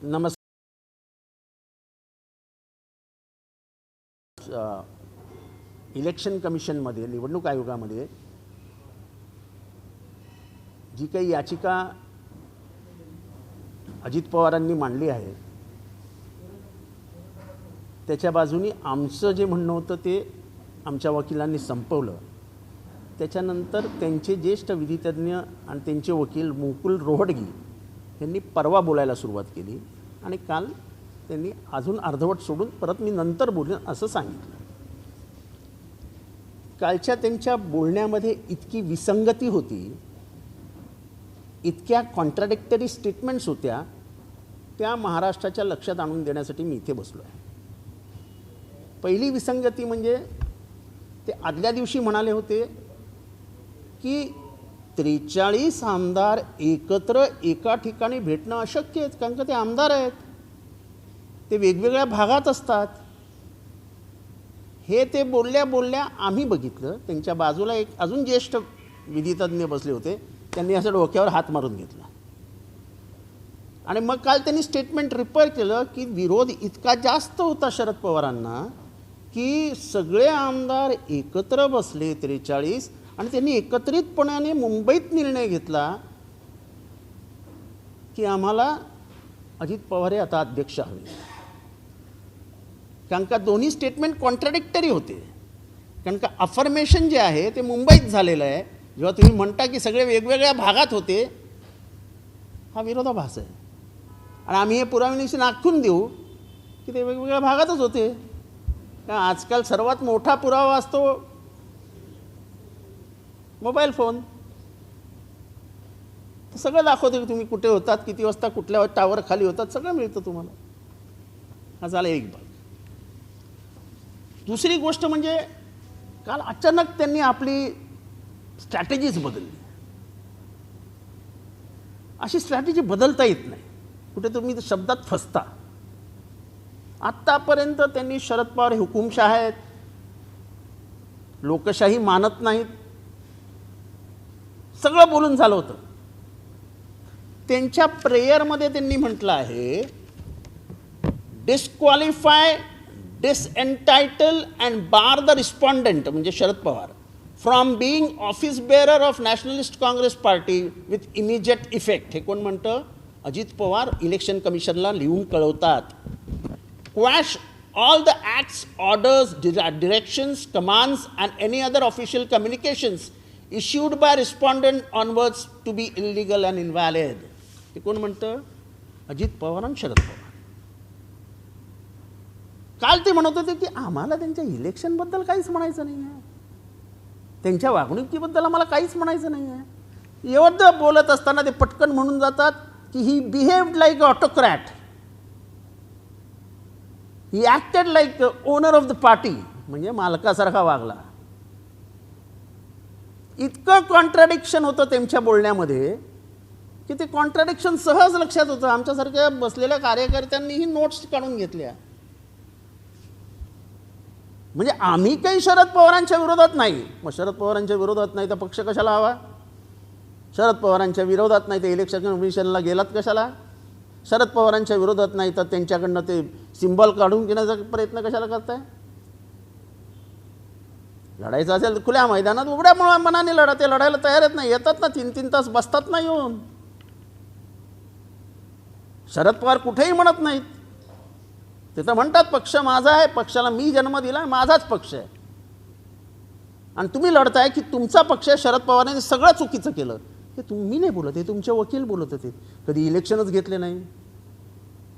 नमस्कार. इलेक्शन कमिशनमध्ये, निवडणूक आयोगामध्ये जी काही याचिका अजित पवारांनी मांडली आहे त्याच्या बाजूनी आमचं जे म्हणणं होतं ते आमच्या वकिलांनी संपवलं. त्याच्यानंतर त्यांचे ज्येष्ठ विधितज्ञ आणि त्यांचे वकील मुकुल रोहटगी यांनी परवा बोलायला सुरुवात केली आणि काल त्यांनी अजून अर्धवट सोडून परत मी नंतर बोलेन असं सांगितलं. कालच्या त्यांच्या बोलण्यामध्ये इतकी विसंगती होती, इतक्या कॉन्ट्राडिक्टरी स्टेटमेंट्स होत्या, त्या महाराष्ट्राच्या लक्षात आणून देण्यासाठी मी इथे बसलो आहे. पहिली विसंगती म्हणजे ते आदल्या दिवशी म्हणाले होते की 43 आमदार एकत्र एका ठिकाणी भेटणं अशक्य आहे, कारण का ते आमदार आहेत, ते वेगवेगळ्या भागात असतात. हे ते बोलल्या बोलल्या आम्ही बघितलं. त्यांच्या बाजूला एक अजून ज्येष्ठ विधितज्ञ बसले होते, त्यांनी असं डोक्यावर हात मारून घेतला आणि मग काल त्यांनी स्टेटमेंट रिपेअर केलं की विरोध इतका जास्त होता शरद पवारांना की सगळे आमदार एकत्र बसले 43 आणि त्यांनी एकत्रितपणाने मुंबईत निर्णय घेतला की आम्हाला अजित पवार हे आता अध्यक्ष हवे. कारण का दोन्ही स्टेटमेंट कॉन्ट्राडिक्टरी होते. कारण का अफर्मेशन जे आहे ते मुंबईत झालेलं आहे. जेव्हा तुम्ही म्हणता की सगळे वेगवेगळ्या भागात होते, हा विरोधाभास आहे आणि आम्ही हे पुराव्यानिशी दाखवून देऊ की ते वेगवेगळ्या भागातच होते. का आजकाल सर्वात मोठा पुरावा असतो मोबाईल फोन. सगळं दाखवते की तुम्ही कुठे होतात, किती वाजता कुठल्या टावर खाली होतात, सगळं मिळतं तुम्हाला. हा झाला एक भाग. दुसरी गोष्ट म्हणजे काल अचानक त्यांनी आपली स्ट्रॅटेजीज बदलली. अशी स्ट्रॅटेजी बदलता येत नाही, कुठे तुम्ही शब्दात फसता. आत्तापर्यंत त्यांनी शरद पवार हे हुकुमशाह आहेत, लोकशाही मानत नाहीत, सगळं बोलून झालं होतं. त्यांच्या प्रेयरमध्ये त्यांनी म्हटलं आहे disqualify, disentitle and bar the respondent म्हणजे Sharad Pawar from being office bearer of Nationalist Congress Party with immediate effect. हे कोण म्हणतं? अजित पवार इलेक्शन कमिशनला लिहून कळवतात. क्वॅश all the acts, orders, directions, commands and any other official communications issued by respondent onwards to be illegal and invalid. हे कोण म्हणतं? अजित पवार आणि शरद पवार. काल ते म्हणत होते की आम्हाला त्यांच्या इलेक्शनबद्दल काहीच म्हणायचं नाही आहे, त्यांच्या वागणुकीबद्दल आम्हाला काहीच म्हणायचं नाही आहे. एवढं बोलत असताना ते पटकन म्हणून जातात की he behaved like autocrat, he acted like owner of the party, म्हणजे मालकासारखा वागला. इतकं कॉन्ट्राडिक्शन होतं त्यांच्या बोलण्यामध्ये की ते कॉन्ट्राडिक्शन सहज लक्षात होतं. आमच्यासारख्या बसलेल्या कार्यकर्त्यांनीही नोट्स काढून घेतल्या. म्हणजे आम्ही काही शरद पवारांच्या विरोधात नाही. मग शरद पवारांच्या विरोधात नाही तर पक्ष कशाला हवा? शरद पवारांच्या विरोधात नाही तर इलेक्शन कमिशनला गेलात कशाला? शरद पवारांच्या विरोधात नाही तर त्यांच्याकडनं ते सिम्बॉल काढून घेण्याचा प्रयत्न कशाला करताय? लढायचं असेल तर खुल्या मैदानात उघड्या मनाने लढा. ते लढायला तयार आहेत नाही, येतात ना 3-3 तास बसतात ना येऊन. शरद पवार कुठेही म्हणत नाहीत, ते तर म्हणतात पक्ष माझा आहे, पक्षाला मी जन्म दिला, माझाच पक्ष आहे. आणि तुम्ही लढताय की तुमचा पक्ष शरद पवारांनी सगळं चुकीचं केलं. हे तुम्ही नाही बोलत, हे तुमचे वकील बोलत होते. कधी इलेक्शनच घेतले नाही,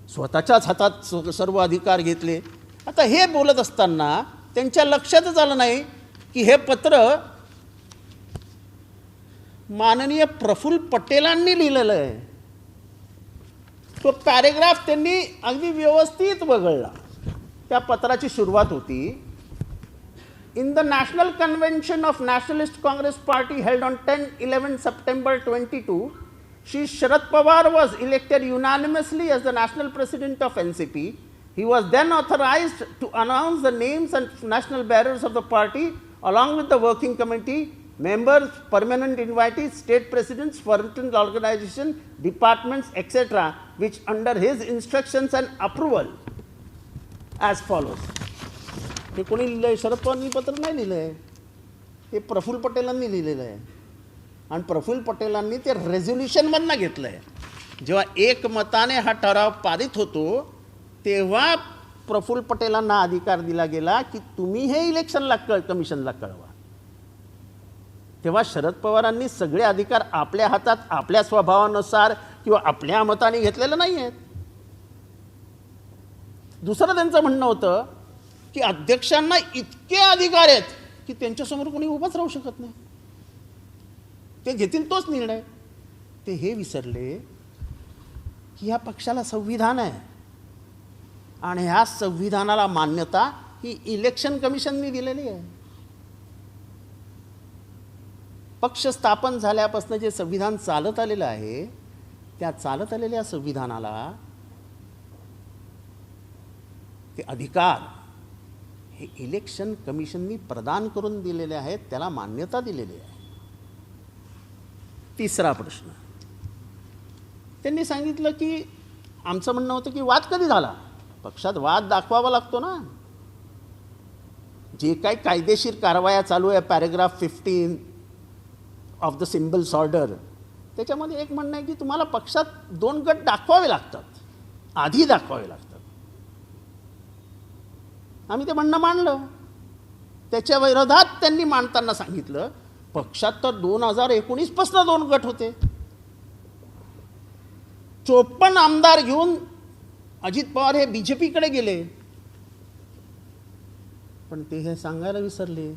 स्वतःच्याच हातात सर्व अधिकार घेतले. आता हे बोलत असताना त्यांच्या लक्षातच आलं नाही की हे पत्र माननीय प्रफुल्ल पटेलांनी लिहिलेलं आहे. तो पॅरेग्राफ त्यांनी अगदी व्यवस्थित वगळला. त्या पत्राची सुरुवात होती, in the national convention of Nationalist Congress party held on 10-11 September 22, Shri Sharad Pawar was elected unanimously as the national president of NCP. He was then authorized to announce the names and national bearers of the party along with the working committee members, permanent invitees, state presidents, foreign organization, departments, etc., which under his instructions and approval as follows. हे कोणी लिहिलं आहे? शरद पवारांनी पत्र नाही लिहिलं आहे, हे प्रफुल्ल पटेलांनी लिहिलेलं आहे. आणि प्रफुल्ल पटेलांनी ते रेझोल्युशनमधनं घेतलं आहे. जेव्हा एकमताने हा ठराव पारित होतो तेव्हा प्रफुल्ल पटेलांना अधिकार दिला गेला की तुम्ही हे इलेक्शनला कमिशनला कळवा. तेव्हा शरद पवारांनी सगळे अधिकार आपल्या हातात आपल्या स्वभावानुसार किंवा आपल्या मताने घेतलेलं नाही आहेत. दुसरं त्यांचं म्हणणं होतं की अध्यक्षांना इतके अधिकार आहेत की त्यांच्यासमोर कोणी उभंच राहू शकत नाही, ते घेतील तोच निर्णय. ते हे विसरले की ह्या पक्षाला संविधान आहे आणि ह्या संविधानाला मान्यता ही इलेक्शन कमिशनने दिलेली आहे. पक्ष स्थापन झाल्यापासून जे संविधान चालत आलेलं आहे त्या चालत आलेल्या संविधानाला ते अधिकार हे इलेक्शन कमिशननी प्रदान करून दिलेले आहेत, त्याला मान्यता दिलेली आहे. तिसरा प्रश्न, त्यांनी सांगितलं की आमचं म्हणणं होतं की वाद कधी झाला. पक्षात वाद दाखवावा लागतो ना. जे काही कायदेशीर कारवाया चालू आहे paragraph 15 of the symbols order, त्याच्यामध्ये एक म्हणणं आहे की तुम्हाला पक्षात 2 गट दाखवावे लागतात, आधी दाखवावे लागतात. आम्ही ते म्हणणं मांडलं. त्याच्या विरोधात त्यांनी मांडताना सांगितलं पक्षात तर 2019 पासून 2 गट होते. 54 आमदार घेऊन अजित पवार हे बीजेपीकडे गेले, पण ते हे सांगायला विसरले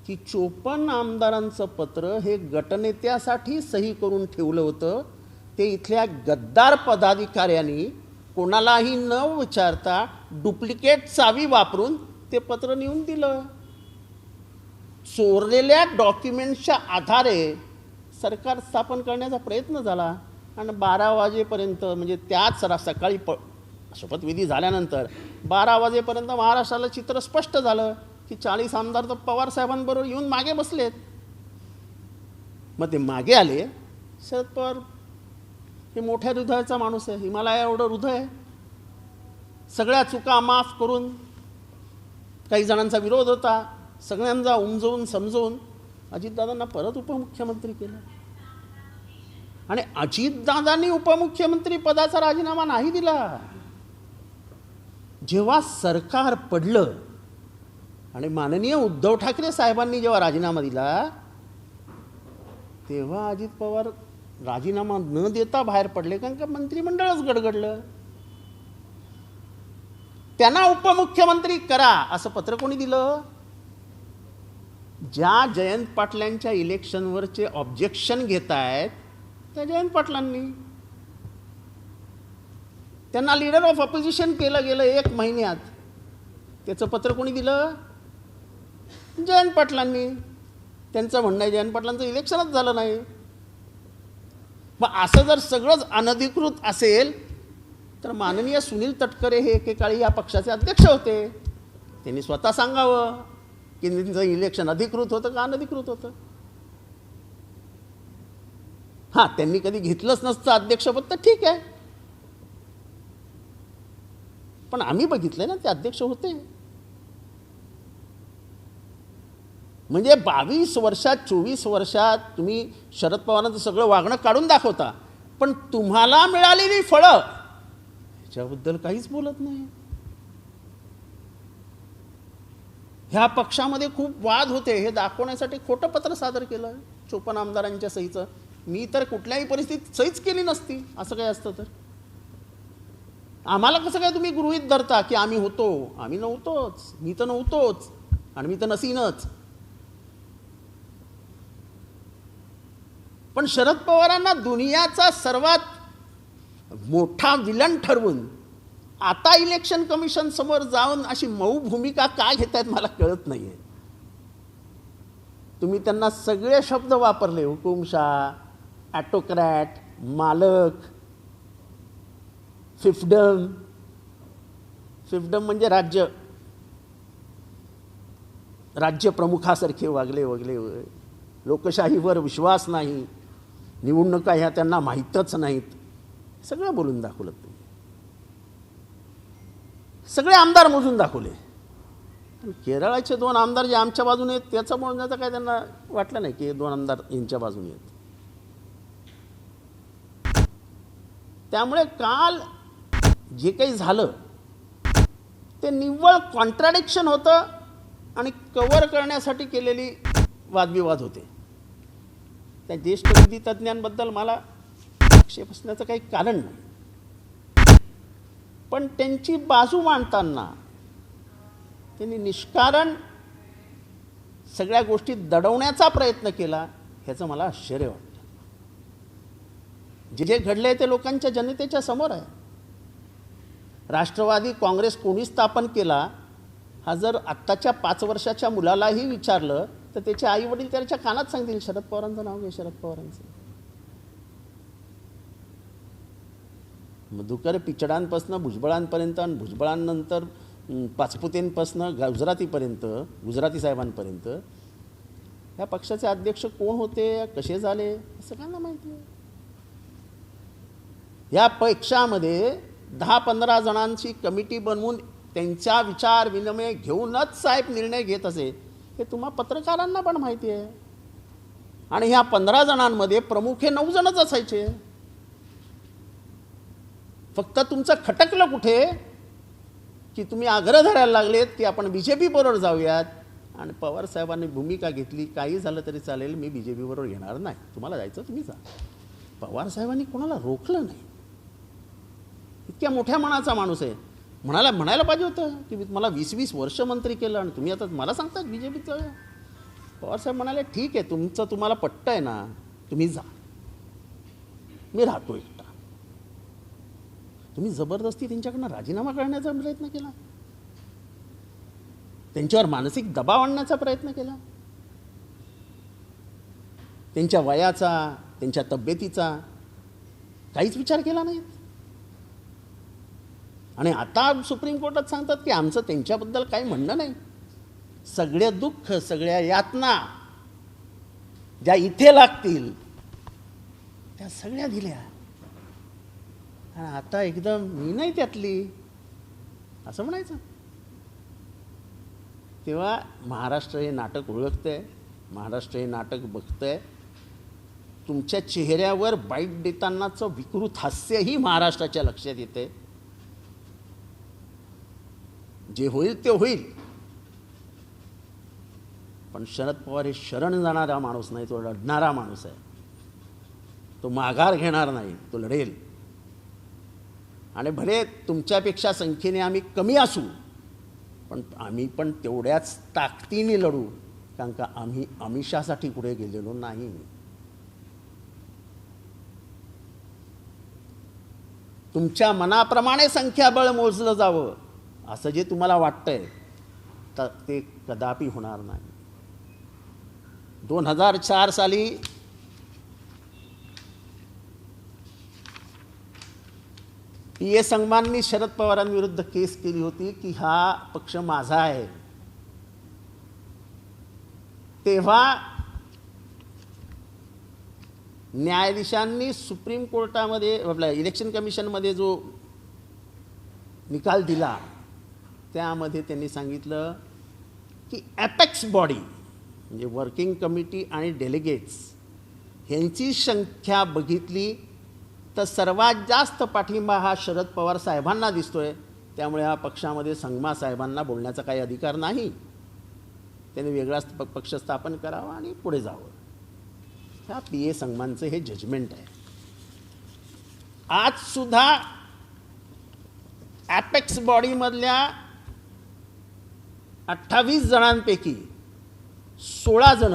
की 54 आमदारांचं पत्र हे गटनेत्यासाठी सही करून ठेवलं होतं. ते इथल्या गद्दार पदाधिकाऱ्यांनी कोणालाही न विचारता डुप्लिकेट चावी वापरून ते पत्र नेऊन दिलं. चोरलेल्या डॉक्युमेंट्सच्या आधारे सरकार स्थापन करण्याचा प्रयत्न झाला आणि 12 वाजेपर्यंत म्हणजे त्याच सकाळी शपथविधी झाल्यानंतर 12 वाजेपर्यंत महाराष्ट्राला चित्र स्पष्ट झालं की 40 आमदार तर पवार साहेबांबरोबर येऊन मागे बसलेत. मग ते मागे आले. शरद पवार हे मोठ्या हृदयाचा माणूस आहे, हिमालया एवढं हृदय आहे. सगळ्या चुका माफ करून, काही जणांचा विरोध होता, सगळ्यांना उमजवून समजवून अजितदादांना परत उपमुख्यमंत्री केलं. आणि अजितदादांनी उपमुख्यमंत्री पदाचा राजीनामा नाही दिला. जेव्हा सरकार पडलं आणि माननीय उद्धव ठाकरे साहेबांनी जेव्हा राजीनामा दिला तेव्हा अजित पवार राजीनामा न देता बाहेर पडले, कारण का मंत्रिमंडळच गडगडलं. त्यांना उपमुख्यमंत्री करा असं पत्र कोणी दिलं? ज्या जयंत पाटलांच्या इलेक्शनवरचे ऑब्जेक्शन घेत आहेत त्या जयंत पाटलांनी. त्यांना लीडर ऑफ ऑपोजिशन केलं गेलं 1 महिन्यात. त्याचं पत्र कोणी दिलं? जयंत पाटलांनी. त्यांचं म्हणणं आहे जयंत पाटलांचं इलेक्शनच झालं नाही. मग असं जर सगळंच अनधिकृत असेल तर माननीय सुनील तटकरे हे एकेकाळी या पक्षाचे अध्यक्ष होते. त्यांनी स्वतः सांगावं की त्यांचं इलेक्शन अधिकृत होतं का अनधिकृत होतं. हां, त्यांनी कधी घेतलंच नसतं अध्यक्षपद तर ठीक आहे, पण आम्ही बघितलं ना ते अध्यक्ष होते. म्हणजे 22 वर्षात 24 वर्षात तुम्ही शरद पवारांचं सगळं वागणं काढून दाखवता, पण तुम्हाला मिळालेली फळं ह्याच्याबद्दल काहीच बोलत नाही. ह्या पक्षामध्ये खूप वाद होते हे दाखवण्यासाठी खोटं पत्र सादर केलं 54 आमदारांच्या सहीचं. मी तर कुठल्याही परिस्थितीत सहीच केली नसती असं काय असतं तर. आम्हाला कसं काय तुम्ही गृहीत धरता की आम्ही होतो? आम्ही नव्हतोच, मी तर नव्हतोच आणि मी तर नसीनच. पण शरद पवारांना दुनियाचा सर्वात मोठा विलन ठरवून आता इलेक्शन कमिशन समोर जाऊन अशी मऊ भूमिका का घेत आहेत मला कळत नाही आहे. तुम्ही त्यांना सगळे शब्द वापरले, हुकुमशाह, ॲटोक्रॅट, मालक, फिफ्डम म्हणजे राज्य राज्यप्रमुखासारखे वागले लोकशाहीवर विश्वास नाही, निवडणुका ह्या त्यांना माहीतच नाहीत, सगळं बोलून दाखवलं तुम्ही. सगळे आमदार मोजून दाखवले. केरळाचे 2 आमदार जे आमच्या बाजूने आहेत त्याचं बोलण्याचं काय त्यांना वाटलं नाही की हे 2 आमदार यांच्या बाजूने आहेत. त्यामुळे काल जे काही झालं ते निव्वळ कॉन्ट्राडिक्शन होतं आणि कव्हर करण्यासाठी केलेली वादविवाद होते. त्या ज्येष्ठ विधी तज्ज्ञांबद्दल मला आक्षेप असण्याचं काही कारण नाही, पण त्यांची बाजू मांडताना त्यांनी निष्कारण सगळ्या गोष्टी दडवण्याचा प्रयत्न केला, ह्याचं मला आश्चर्य वाटतं. जे घडले ते लोकांच्या जनतेच्या समोर आहे. राष्ट्रवादी काँग्रेस कोणी स्थापन केला हा जर आत्ताच्या 5 वर्षाच्या मुलालाही विचारलं तर त्याचे आई वडील त्याच्या कानात सांगतील शरद पवारांचं नाव घे, शरद पवारांचं. मधुकर पिचडांपासून भुजबळांपर्यंत आणि भुजबळांनंतर पाचपुतेंपासून गुजराती साहेबांपर्यंत या पक्षाचे अध्यक्ष कोण होते, कसे झाले, सगळ्यांना माहिती आहे. या पक्षामध्ये 10-15 जणांची कमिटी बनवून त्यांचा विचार विनिमय घेऊनच साहेब निर्णय घेत असे, हे तुम्हा पत्रकारांना पण माहिती आहे. आणि ह्या 15 जणांमध्ये प्रमुख हे 9 जणच असायचे. फक्त तुमचं खटकलं कुठे की तुम्ही आग्रह धरायला लागलेत की आपण BJP बरोबर जाऊयात, आणि पवार साहेबांनी भूमिका घेतली काही झालं तरी चालेल, मी BJP बरोबर घेणार नाही, तुम्हाला जायचं तुम्ही जा. पवार साहेबांनी कोणाला रोखलं नाही. इतक्या मोठ्या मनाचा माणूस आहे. म्हणायला पाहिजे होतं की मला 20-20 वर्ष मंत्री केलं आणि तुम्ही आता मला सांगता BJPचं. पवार साहेब म्हणाले ठीक आहे, तुमचं तुम्हाला पट्ट आहे ना, तुम्ही जा, मी राहतो एकटा. तुम्ही जबरदस्ती त्यांच्याकडनं राजीनामा करण्याचा प्रयत्न केला, त्यांच्यावर मानसिक दबाव आणण्याचा प्रयत्न केला, त्यांच्या वयाचा, त्यांच्या तब्येतीचा काहीच विचार केला नाही. आणि आता सुप्रीम कोर्टात सांगतात की आमचं त्यांच्याबद्दल काही म्हणणं नाही. सगळे दुःख, सगळ्या यातना ज्या इथे लागतील त्या सगळ्या दिल्या, आणि आता एकदम मी नाही त्यातली असं म्हणायचं. तेव्हा महाराष्ट्र हे नाटक ओळखतंय, महाराष्ट्र हे नाटक बघतंय. तुमच्या चेहऱ्यावर बाईट देतानाचं विकृत हास्यही महाराष्ट्राच्या लक्षात येते. जे होईल ते होईल, पण शरद पवार हे शरण जाणारा माणूस नाही, तो लढणारा माणूस आहे. तो माघार घेणार नाही, तो लढेल. आणि भले तुमच्यापेक्षा संख्येने आम्ही कमी असू, पण आम्ही पण तेवढ्याच ताकदीने लढू, कारण का आम्ही आमिषासाठी पुढे गेलेलो नाही. तुमच्या मनाप्रमाणे संख्याबळ मोजलं जावं असं जे तुम्हाला वाटतंय तर ते कदापि होणार नाही. 2004 साली PA संगमांनी शरद पवारांविरुद्ध केस केली होती की हा पक्ष माझा आहे. तेव्हा न्यायाधीशांनी सुप्रीम कोर्टामध्ये आपल्या इलेक्शन कमिशनमध्ये जो निकाल दिला त्यामध्ये त्यांनी सांगितलं की ॲपेक्स बॉडी म्हणजे वर्किंग कमिटी आणि डेलिगेट्स ह्यांची संख्या बघितली तर सर्वात जास्त पाठिंबा हा शरद पवार साहेबांना दिसतोय. त्यामुळे हा पक्षामध्ये संगमा साहेबांना बोलण्याचा काही अधिकार नाही. त्यांनी वेगळाच पक्ष स्थापन करावा आणि पुढे जावं. ह्या PA संगमांचं हे जजमेंट आहे. आज सुद्धा ॲपेक्स बॉडीमधल्या 28 जणांपैकी 16 जण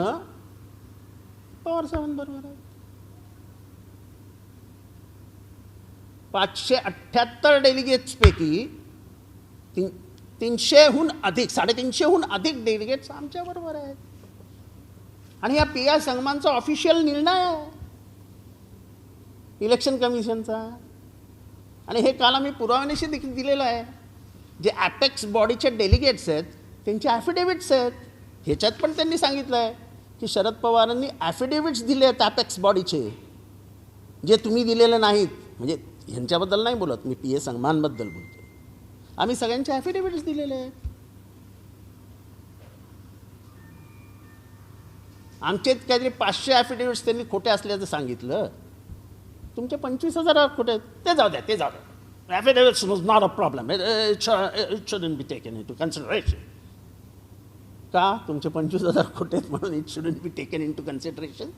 पवार साहेबांबरोबर आहेत. 578 डेलिगेट्सपैकी 300हून अधिक 350हून अधिक डेलिगेट्स आमच्याबरोबर आहेत. आणि या PA संगमांचा ऑफिशियल निर्णय आहे इलेक्शन कमिशनचा. आणि हे काल आम्ही पुराव्यानिशी देखील दिलेलं आहे. जे ॲपेक्स बॉडीचे डेलिगेट्स आहेत त्यांचे ॲफिडेविट्स आहेत. ह्याच्यात पण त्यांनी सांगितलं आहे की शरद पवारांनी ॲफिडेव्हिट्स दिले आहेत ॲपेक्स बॉडीचे, जे तुम्ही दिलेले नाहीत. म्हणजे ह्यांच्याबद्दल नाही बोलत मी, PA संगमांबद्दल बोलतो. आम्ही सगळ्यांचे ॲफिडेव्हिट्स दिलेले आहेत. आमचे काहीतरी 500 ॲफिडेव्हिट्स त्यांनी खोटे असल्याचं सांगितलं. तुमचे 25,000 खोटे आहेत. ते जाऊ द्या, ते जाऊ द्या. Affidavits was not a problem. It shouldn't be taken into consideration. का तुमचे 25,000 खोटे आहेत म्हणून it shouldn't be taken into consideration?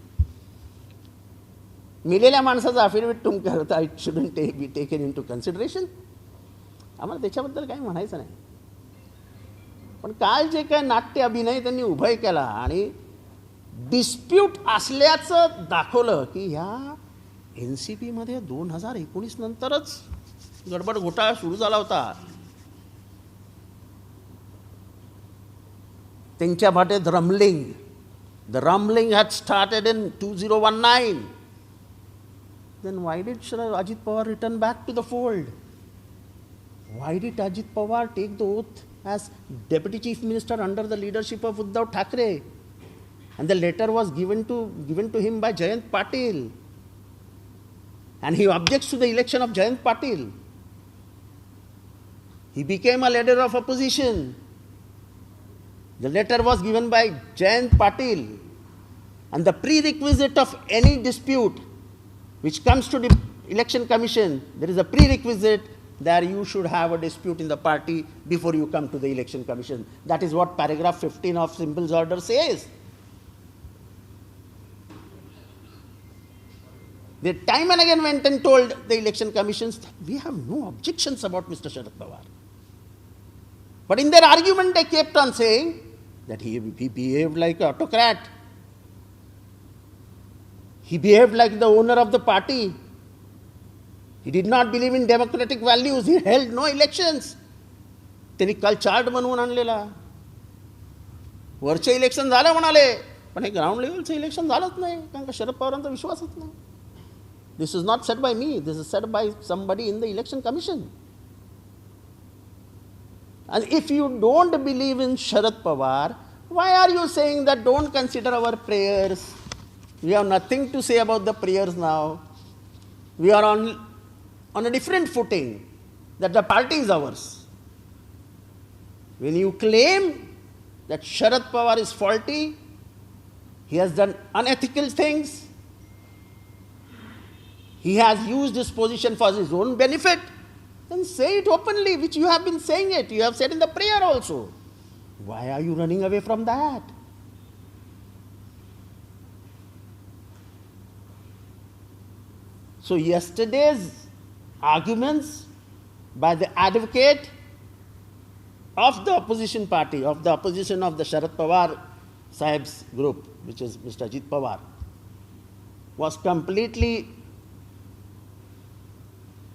मिलेल्या माणसाचं अफिडेविट तुम्ही करता it shouldn't be taken into consideration? आम्हाला त्याच्याबद्दल काही म्हणायचं नाही. पण काल जे काय नाट्य अभिनय त्यांनी उभय केला आणि डिस्प्यूट असल्याचं दाखवलं की ह्या NCP मध्ये 2019 नंतरच गडबड घोटाळा सुरू झाला होता. त्यांच्या भाटेत रमलिंग, the rumbling had started in 2019. Then why did Ajit Pawar return back to the fold? Why did Ajit Pawar take the oath as Deputy Chief Minister under the leadership of Uddhav Thackeray? And the letter was given to him by Jayant Patil. And he objects to the election of Jayant Patil. He became a leader of opposition. The letter was given by Jayant Patil. And the prerequisite of any dispute which comes to the election commission, there is a prerequisite that you should have a dispute in the party before you come to the election commission. That is what paragraph 15 of Simple's order says. They time and again went and told the election commissions that we have no objections about Mr. Sharad Pawar. But in their argument, they kept on saying that he behaved like an autocrat. He behaved like the owner of the party. He did not believe in democratic values. He held no elections. त्यांनी काल chart बनवून आणलेला. वरचे election झालं म्हणाले, पण हे ground लेवलचं election झालंच नाही, कारण का शरद पवारांचा विश्वासच नाही. This is not said by me. This is said by somebody in the election commission. And if you don't believe in Sharad Pawar, why are you saying that don't consider our prayers? We have nothing to say about the prayers now. We are on a different footing, that the party is ours. When you claim that Sharad Pawar is faulty, he has done unethical things, he has used his position for his own benefit, then say it openly, which you have been saying it. You have said in the prayer also. Why are you running away from that? So yesterday's arguments by the advocate of the opposition party, of the opposition of the Sharad Pawar Sahib's group, which is Mr. Ajit Pawar, was completely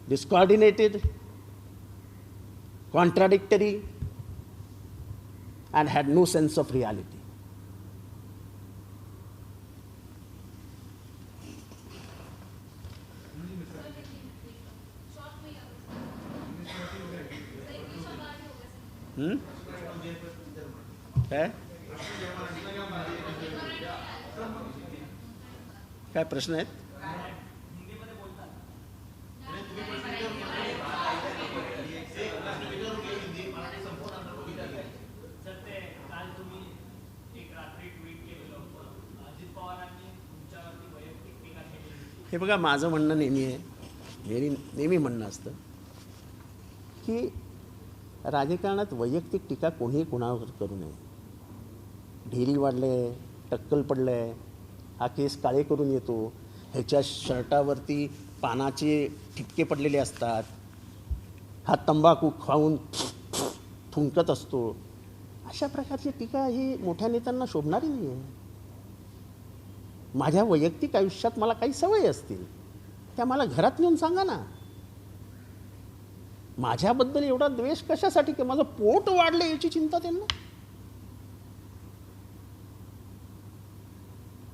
discoordinated, contradictory, and had no sense of reality. काय प्रश्न आहेत? हे बघा, माझं म्हणणं नेहमी आहे, नेहमी म्हणणं असतं की राजकारणात वैयक्तिक टीका कोणीही कोणावर करू नये. ढेरी वाढले, टक्कल पडलं आहे, हा केस काळे करून येतो, ह्याच्या शर्टावरती पानाचे ठिपके पडलेले असतात, हा तंबाखू खाऊन थुंकत असतो, अशा प्रकारची टीका ही मोठ्या नेत्यांना शोभणारी नाही आहे. माझ्या वैयक्तिक आयुष्यात मला काही सवयी असतील, त्या मला घरात येऊन सांगा ना. माझ्याबद्दल एवढा द्वेष कशासाठी? की माझं पोट वाढलं याची चिंता त्यांना.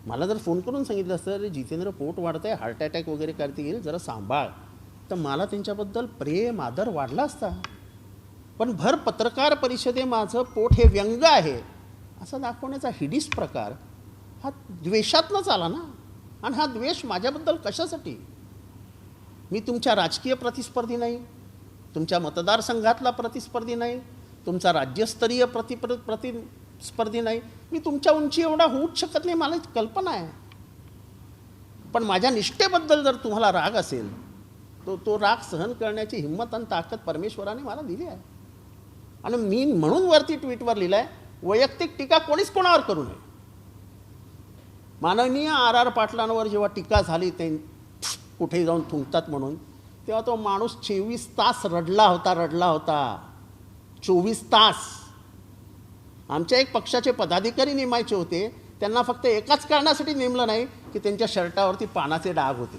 मला जर फोन करून सांगितलं असतं, अरे जितेंद्र पोट वाढतंय, हार्ट अटॅक वगैरे करतील, जरा सांभाळ, तर मला त्यांच्याबद्दल प्रेम आदर वाढला असता. पण भर पत्रकार परिषदे माझं पोट हे व्यंग आहे असा दाखवण्याचा हिडीस प्रकार हा द्वेषातनंच आला ना. आणि हा द्वेष माझ्याबद्दल कशासाठी? मी तुमच्या राजकीय प्रतिस्पर्धी नाही, तुमच्या मतदारसंघातला प्रतिस्पर्धी नाही, तुमचा राज्यस्तरीय प्रतिस्पर्धी नाही. मी तुमच्या उंची एवढा होऊच शकत नाही, मला कल्पना आहे. पण माझ्या निष्ठेबद्दल जर तुम्हाला राग असेल तो राग सहन करण्याची हिंमत आणि ताकद परमेश्वराने मला दिली आहे. आणि मी म्हणून वरती ट्विटवर लिहिलं आहे, वैयक्तिक टीका कोणीच कोणावर करू नये. माननीय R.R. पाटलांवर जेव्हा टीका झाली ते कुठेही जाऊन थुंकतात म्हणून, तेव्हा तो माणूस 24 तास रडला होता. 24 तास. आमच्या एक पक्षाचे पदाधिकारी नेमायचे होते, त्यांना फक्त एकाच कारणासाठी नेमलं नाही की त्यांच्या शर्टावरती पानाचे डाग होते.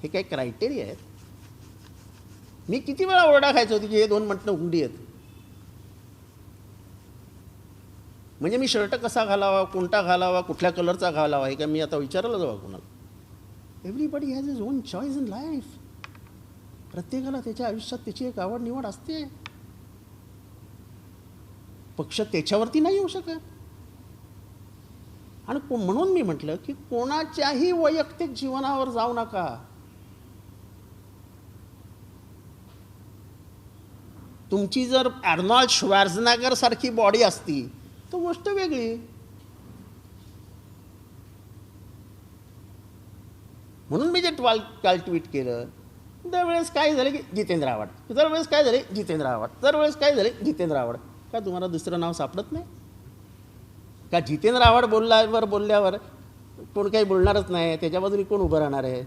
हे काही क्रायटेरिया आहेत? मी किती वेळा ओरडा खायचो होती की हे 2 मटणं उंडी आहेत. म्हणजे मी शर्ट कसा घालावा, कोणता घालावा, कुठल्या कलरचा घालावा, हे काय मी आता विचारायला जावा कोणाला? Everybody has his on choice in life. प्रत्येकाला त्याच्या आयुष्यात त्याची एक आवड निवड असते. पक्ष त्याच्यावरती नाही येऊ शकत. आणि म्हणून मी म्हटलं की कोणाच्याही वैयक्तिक जीवनावर जाऊ नका. तुमची जर आर्नॉल्ड श्वार्झनेगर सारखी बॉडी असती तर गोष्ट वेगळी. म्हणून मी जे काल ट्विट केलं, दरवेळेस काय झालं की जितेंद्र आव्हाड, दरवेळेस काय झाले जितेंद्र आव्हाड, दरवेळेस काय झाले जितेंद्र आव्हाड. का तुम्हाला दुसरं नाव सापडत नाही का? जितेंद्र आव्हाड बोलल्यावर कोण काही बोलणारच नाही, त्याच्या बाजूने कोण उभं राहणार आहे?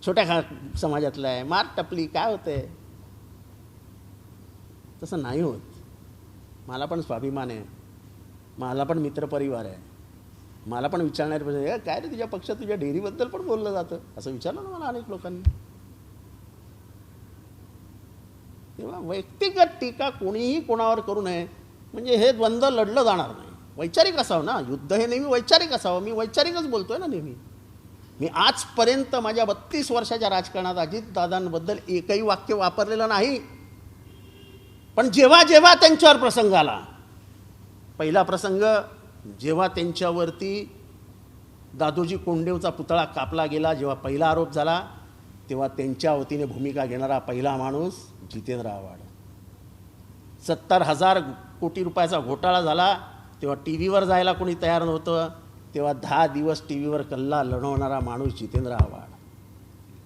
छोट्या समाजातला आहे, मार टपली, काय होतंय? तसं नाही होत. मला पण स्वाभिमान आहे, मला पण मित्रपरिवार आहे, मला पण विचारणारे पाहिजे काय रे तुझ्या पक्षात तुझ्या डेअरीबद्दल पण बोललं जातं, असं विचारलं ना मला अनेक लोकांनी. तेव्हा व्यक्तिगत टीका कोणीही कोणावर करू नये. म्हणजे हे द्वंद्व लढलं जाणार नाही. वैचारिक असावं ना, युद्ध हे नेहमी वैचारिक असावं. मी वैचारिकच बोलतोय ना नेहमी. मी आजपर्यंत माझ्या 32 वर्षाच्या राजकारणात अजितदादांबद्दल एकही वाक्य वापरलेलं नाही. पण जेव्हा जेव्हा त्यांच्यावर प्रसंग आला, पहिला प्रसंग जेव्हा त्यांच्यावरती दादोजी कोंडदेवचा पुतळा कापला गेला, जेव्हा पहिला आरोप झाला, तेव्हा त्यांच्या वतीने भूमिका घेणारा पहिला माणूस जितेंद्र आव्हाड. 70,000 कोटी रुपयाचा घोटाळा झाला, तेव्हा टी व्हीवर जायला कोणी तयार नव्हतं, तेव्हा 10 दिवस टी व्हीवर कल्ला लढवणारा माणूस जितेंद्र आव्हाड.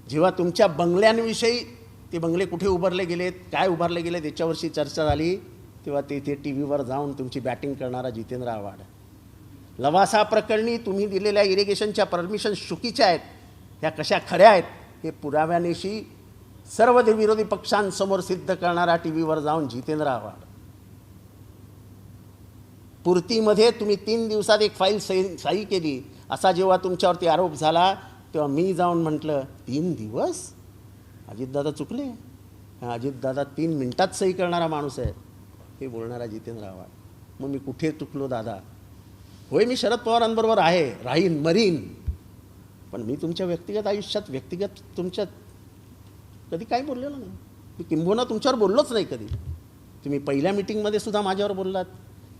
जेव्हा तुमच्या बंगल्यांविषयी, ते बंगले कुठे उभारले गेलेत, काय उभारले गेलेत याच्यावरची चर्चा झाली, तेव्हा तेथे टी व्हीवर जाऊन तुमची बॅटिंग करणारा जितेंद्र आव्हाड. लवासा प्रकरणी तुम्ही दिलेल्या इरिगेशनच्या परमिशन चुकीच्या आहेत, ह्या कशा खऱ्या आहेत हे पुराव्यानिशी सर्व विरोधी पक्षांसमोर सिद्ध करणारा टी व्हीवर जाऊन जितेंद्र आव्हाड. पूर्तीमध्ये तुम्ही 3 दिवसात एक फाईल सही केली, असा जेव्हा तुमच्यावरती आरोप झाला, तेव्हा मी जाऊन म्हटलं 3 दिवस? अजितदादा चुकले. अजितदादा 3 मिनिटात सही करणारा माणूस आहे, हे बोलणारा जितेंद्र आव्हाड. मग मी कुठे चुकलो दादा? होय, मी शरद पवारांबरोबर आहे, राहीन, मरीन, पण मी तुमच्या व्यक्तिगत आयुष्यात, व्यक्तिगत तुमच्यात कधी काही बोललेलं नाही. मी किंबहुना तुमच्यावर बोललोच नाही कधी. तुम्ही पहिल्या मिटिंगमध्ये सुद्धा माझ्यावर बोललात,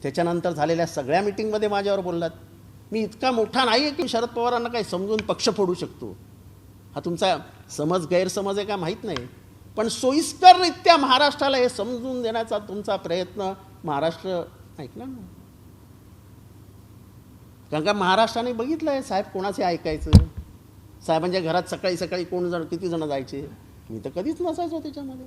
त्याच्यानंतर झालेल्या सगळ्या मिटिंगमध्ये माझ्यावर बोललात. मी इतका मोठा नाही आहे की शरद पवारांना काही समजून पक्ष फोडू शकतो. हा तुमचा गैरसमज आहे का माहीत नाही, पण सोयीस्कररित्या महाराष्ट्राला हे समजून देण्याचा तुमचा प्रयत्न महाराष्ट्र ऐकला ना. कारण का महाराष्ट्राने बघितलं आहे साहेब कोणाचे ऐकायचं. साहेबांच्या घरात सकाळी सकाळी किती जण जायचे? मी तर कधीच नसायचो त्याच्यामध्ये.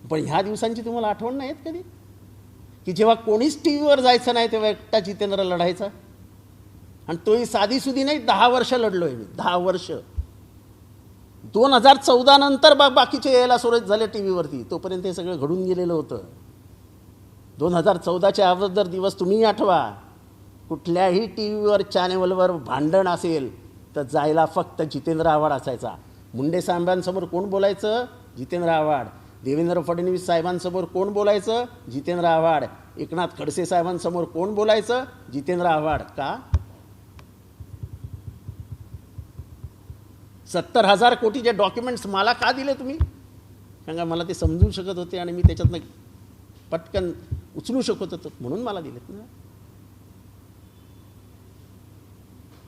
पण ह्या दिवसांची तुम्हाला आठवण नाही येत कधी की जेव्हा कोणीच टी व्हीवर जायचं नाही तेव्हा एकटा जितेंद्र लढायचा? आणि तोही साधीसुधी नाही, 10 वर्ष लढलोय मी, 10 वर्ष. 2014 नंतर बाकीचे यायला सुरुवात झाले टी व्हीवरती, तोपर्यंत हे सगळं घडून गेलेलं होतं. 2014च्या अगोदर दिवस तुम्ही आठवा. कुठल्याही टी व्हीवर चॅनेलवर भांडण असेल तर जायला फक्त जितेंद्र आव्हाड असायचा. मुंडे साहेबांसमोर कोण बोलायचं? जितेंद्र आव्हाड. देवेंद्र फडणवीस साहेबांसमोर कोण बोलायचं? जितेंद्र आव्हाड. एकनाथ खडसे साहेबांसमोर कोण बोलायचं? जितेंद्र आव्हाड. का? 70,000 कोटीचे डॉक्युमेंट्स मला का दिले तुम्ही सांगा. मला ते समजू शकत होते आणि मी त्याच्यातनं पटकन उचलू शकत होतो म्हणून मला दिलेत ना.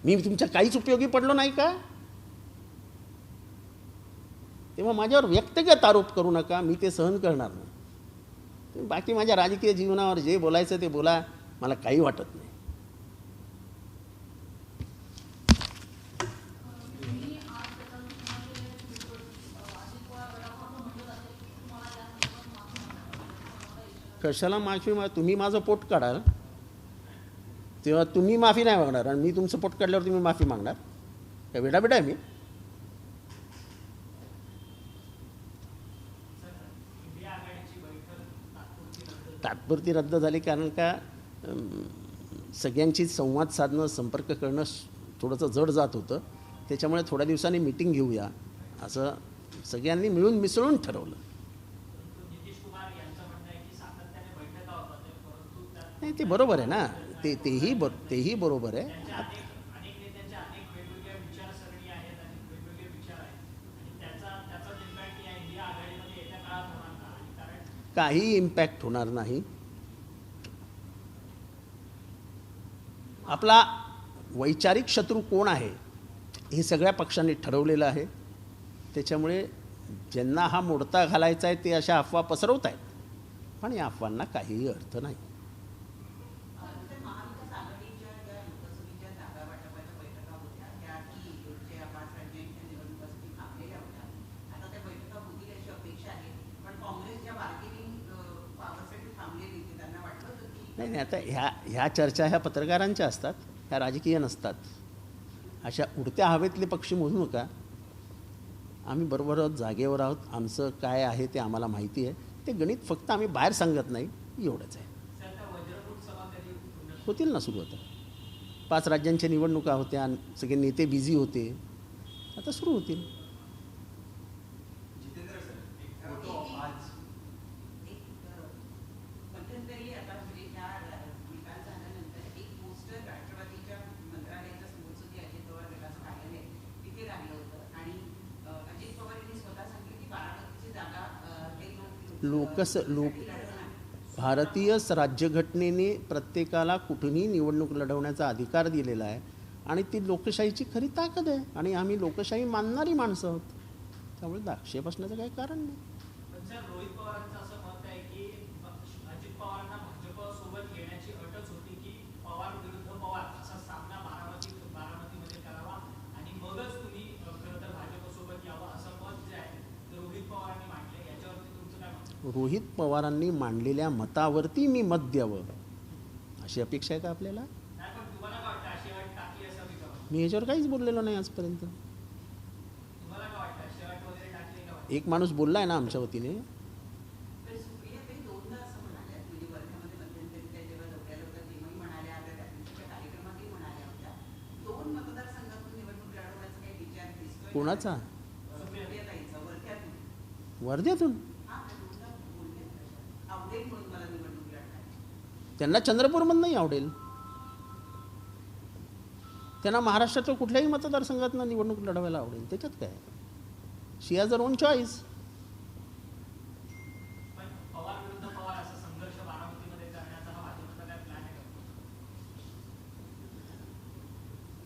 मी तुमच्या काहीच उपयोगी पडलो नाही का. तेव्हा माझ्यावर व्यक्तिगत आरोप करू नका. मी ते सहन करणार नाही. बाकी माझ्या राजकीय जीवनावर जे बोलायचं ते बोला. मला काही वाटत नाही. कशाला माफी तुम्ही माझं पोट काढाल तेव्हा तुम्ही माफी नाही मागणार आणि मी तुमचं पोट काढल्यावर तुम्ही माफी मागणार. काय बेटा बेटा आहे मी. तात्पुरती रद्द झाली कारण का सगळ्यांची संवाद साधणं संपर्क करणं थोडंसं जड जात होतं. त्याच्यामुळे थोड्या दिवसांनी मीटिंग घेऊया असं सगळ्यांनी मिळून मिसळून ठरवलं. नाही ते बरोबर आहे ना. तेही बरोबर आहे. काही इम्पॅक्ट होणार नाही. आपला वैचारिक शत्रू कोण आहे हे सगळ्या पक्षांनी ठरवलेलं आहे. त्याच्यामुळे ज्यांना हा मोडता घालायचा आहे ते अशा अफवा पसरवत आहेत. पण या अफवांना काहीही अर्थ नाही. नाही आता ह्या चर्चा ह्या पत्रकारांच्या असतात. ह्या राजकीय नसतात. अशा उडत्या हवेतले पक्षी मोजू नका. आम्ही बरोबर आहोत, जागेवर आहोत. आमचं काय आहे ते आम्हाला माहिती आहे. ते गणित फक्त आम्ही बाहेर सांगत नाही एवढंच आहे. होतील ना सुरू होतं. 5 राज्यांच्या निवडणुका होत्या. सगळे नेते बिझी होते. आता सुरू होतील. भारतीय राज्यघटनेने प्रत्येकाला कुठेही निवडणूक लढवण्याचा अधिकार दिलेला आहे आणि ती लोकशाहीची खरी ताकद आहे आणि आम्ही लोकशाही मानणारी माणसं आहोत. त्यामुळे आक्षेप असण्याचं काही कारण नाही. रोहित पवारांचं असं मत आहे की अजित पवारांना भाजपसोबत घेण्याची अटच होती की पवार विरुद्ध पवार असा सामना बारामतीमध्ये करावा आणि मगच तुम्ही खरं तर भाजपसोबत यावं असं मत जे आहे ते रोहित पवारांनी मांडले. याच्यावरती तुमचं काय मत. रोहित पवारांनी मांडलेल्या मतावरती मी मत द्यावं अशी अपेक्षा आहे का आपल्याला. मी ह्याच्यावर काहीच बोललेलो नाही आजपर्यंत. एक माणूस बोलला आहे ना आमच्या वतीने. कोणाचा. वर्ध्यातून. त्यांना चंद्रपूरमधून नाही आवडेल. त्यांना महाराष्ट्राच्या कुठल्याही मतदारसंघातून निवडणूक लढवायला आवडेल. त्याच्यात काय. शी हॅज हर ओन चॉईस.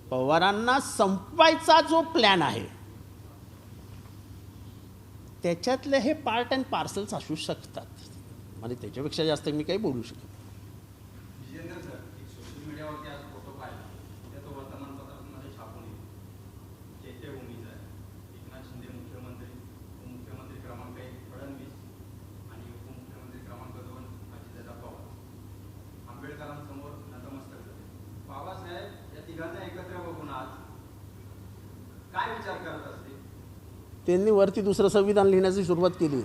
पवारांना संपवायचा जो प्लॅन आहे त्याच्यातले हे पार्ट अँड पार्सल्स असू शकतात. म्हणजे त्याच्यापेक्षा जास्त मी काही बोलू शकत. त्यांनी वरती दुसरं संविधान लिहिण्याची सुरुवात केली.